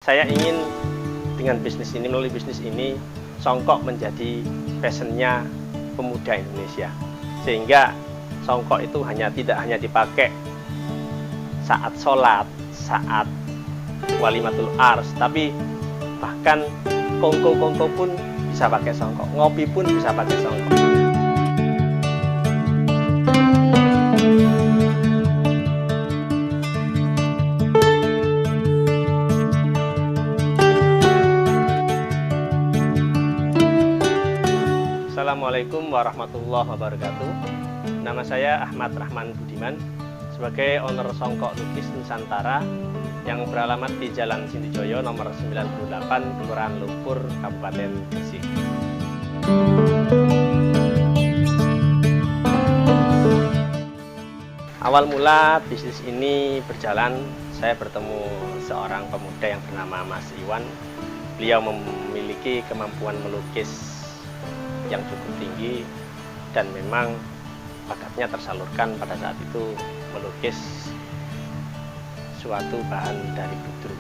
Saya ingin dengan bisnis ini, melalui bisnis ini, songkok menjadi passionnya pemuda Indonesia. Sehingga songkok itu tidak hanya dipakai saat sholat, saat walimatul ars, tapi bahkan kongko-kongko pun bisa pakai songkok, ngopi pun bisa pakai songkok. Assalamualaikum warahmatullahi wabarakatuh. Nama saya Ahmad Rahman Budiman, sebagai owner Songkok Lukis Nusantara yang beralamat di Jalan Sintijoyo nomor 98, Kelurahan Lumpur, Kabupaten Gresik. Awal mula bisnis ini berjalan, saya bertemu seorang pemuda yang bernama Mas Iwan. Beliau memiliki kemampuan melukis yang cukup tinggi dan memang bakatnya tersalurkan pada saat itu melukis suatu bahan dari butru.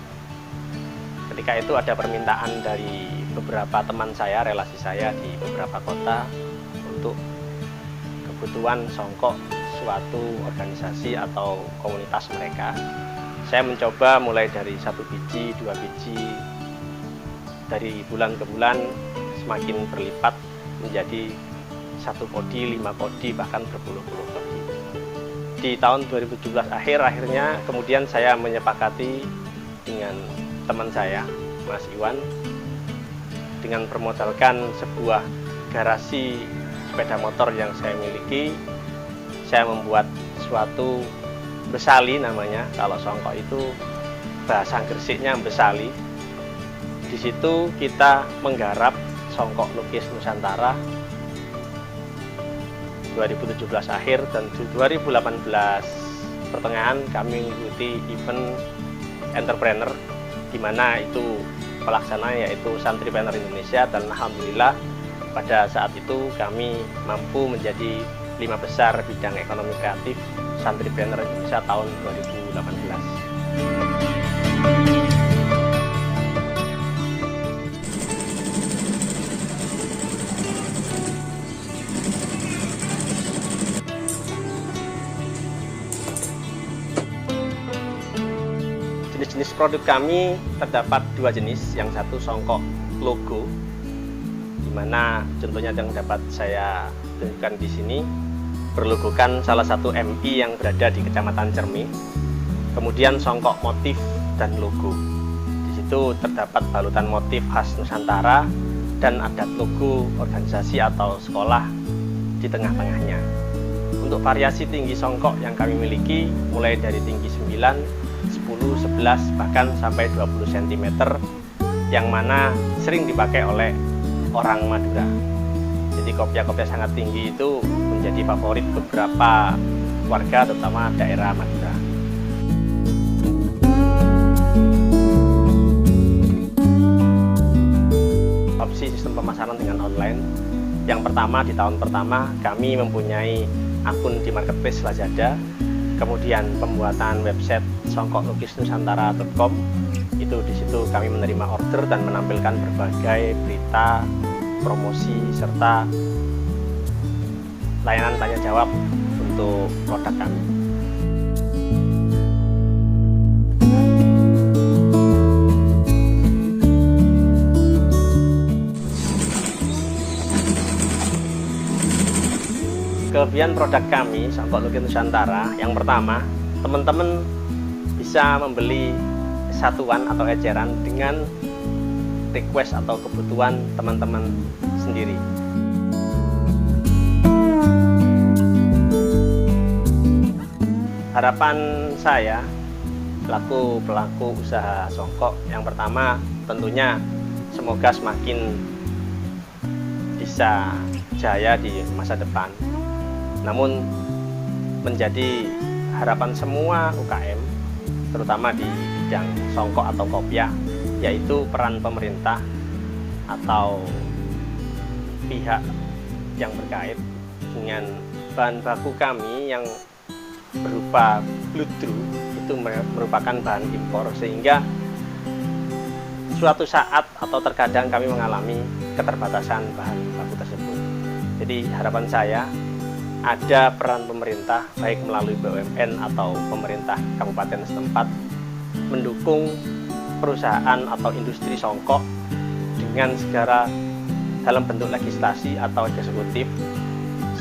Ketika itu ada permintaan dari beberapa teman saya, relasi saya di beberapa kota untuk kebutuhan songkok suatu organisasi atau komunitas mereka. Saya mencoba mulai dari 1 biji, 2 biji, dari bulan ke bulan semakin berlipat menjadi 1 kodi, 5 kodi, bahkan berpuluh-puluh kodi. Di tahun 2017 akhirnya kemudian saya menyepakati dengan teman saya, Mas Iwan, dengan bermodalkan sebuah garasi sepeda motor yang saya miliki. Saya membuat suatu besali namanya, kalau songkok itu bahasa Gresiknya besali. Di situ kita menggarap Songkok Lukis Nusantara 2017 akhir, dan 2018 pertengahan kami mengikuti event entrepreneur, di mana itu pelaksananya yaitu Santripreneur Indonesia, dan alhamdulillah pada saat itu kami mampu menjadi 5 besar bidang ekonomi kreatif Santripreneur Indonesia tahun 2018. Jenis produk kami terdapat 2 jenis. Yang satu songkok logo, di mana contohnya yang dapat saya tunjukkan di sini berlogokan salah satu MI yang berada di Kecamatan Cermi. Kemudian songkok motif dan logo. Di situ terdapat balutan motif khas Nusantara dan ada logo organisasi atau sekolah di tengah-tengahnya. Untuk variasi tinggi songkok yang kami miliki mulai dari tinggi 9, 10, 11, bahkan sampai 20 cm, yang mana sering dipakai oleh orang Madura. Jadi kopiah-kopiah sangat tinggi itu menjadi favorit beberapa warga, terutama daerah Madura. Opsi sistem pemasaran dengan online. Yang pertama, di tahun pertama kami mempunyai akun di marketplace Lazada. Kemudian pembuatan website songkoklukisnusantara.com. Itu di situ kami menerima order dan menampilkan berbagai berita, promosi, serta layanan tanya jawab untuk produk kami. Kelebihan produk kami, Songkok Lukis Nusantara, yang pertama, teman-teman bisa membeli satuan atau eceran dengan request atau kebutuhan teman-teman sendiri. Harapan saya pelaku usaha songkok, yang pertama tentunya semoga semakin bisa jaya di masa depan. Namun menjadi harapan semua UKM, terutama di bidang songkok atau kopiah, yaitu peran pemerintah atau pihak yang berkait dengan bahan baku kami yang berupa butru, itu merupakan bahan impor, sehingga suatu saat atau terkadang kami mengalami keterbatasan bahan baku tersebut. Jadi harapan saya ada peran pemerintah baik melalui BUMN atau pemerintah kabupaten setempat mendukung perusahaan atau industri songkok dengan segala dalam bentuk legislasi atau eksekutif,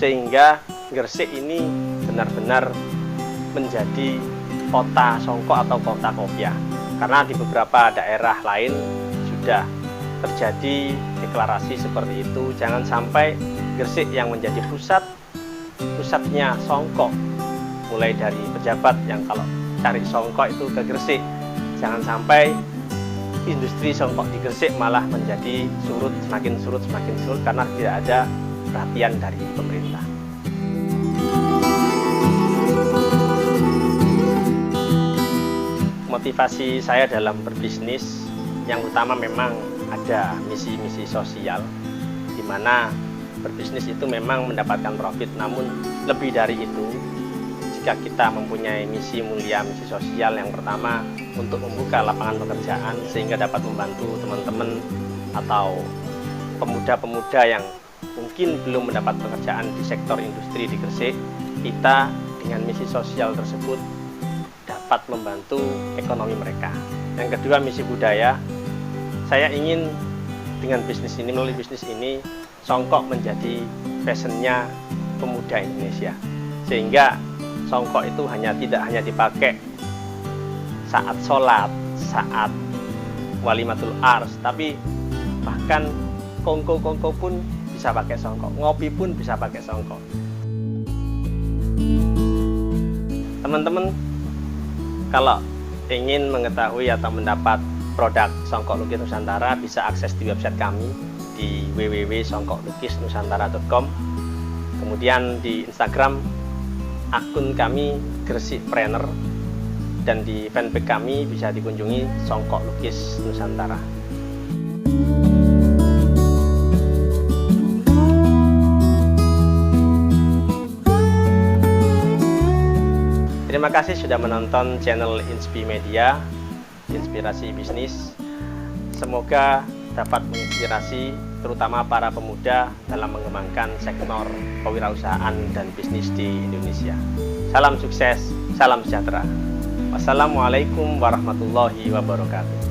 sehingga Gresik ini benar-benar menjadi kota songkok atau kota kopiah. Karena di beberapa daerah lain sudah terjadi deklarasi seperti itu. Jangan sampai Gresik yang menjadi pusatnya songkok, mulai dari pejabat yang kalau cari songkok itu ke Gresik, jangan sampai industri songkok di Gresik malah menjadi semakin surut karena tidak ada perhatian dari pemerintah. Motivasi saya dalam berbisnis yang utama memang ada misi-misi sosial, di mana berbisnis itu memang mendapatkan profit, namun lebih dari itu, jika kita mempunyai misi mulia, misi sosial, yang pertama untuk membuka lapangan pekerjaan sehingga dapat membantu teman-teman atau pemuda-pemuda yang mungkin belum mendapat pekerjaan di sektor industri di Gresik. Kita dengan misi sosial tersebut dapat membantu ekonomi mereka. Yang kedua, misi budaya. Saya ingin dengan bisnis ini, melalui bisnis ini, songkok menjadi passionnya pemuda Indonesia, sehingga songkok itu tidak hanya dipakai saat sholat, saat walimatul ars, tapi bahkan kongko-kongko pun bisa pakai songkok, ngopi pun bisa pakai songkok. Teman-teman, kalau ingin mengetahui atau mendapat produk songkok lukis Nusantara, bisa akses di website kami di www.songkoklukisnusantara.com. Kemudian di Instagram akun kami Gresikpreneur, dan di fanpage kami bisa dikunjungi Songkok Lukis Nusantara. Terima kasih sudah menonton channel Inspi Media, Inspirasi Bisnis. Semoga dapat menginspirasi terutama para pemuda dalam mengembangkan sektor kewirausahaan dan bisnis di Indonesia. Salam sukses, salam sejahtera. Wassalamualaikum warahmatullahi wabarakatuh.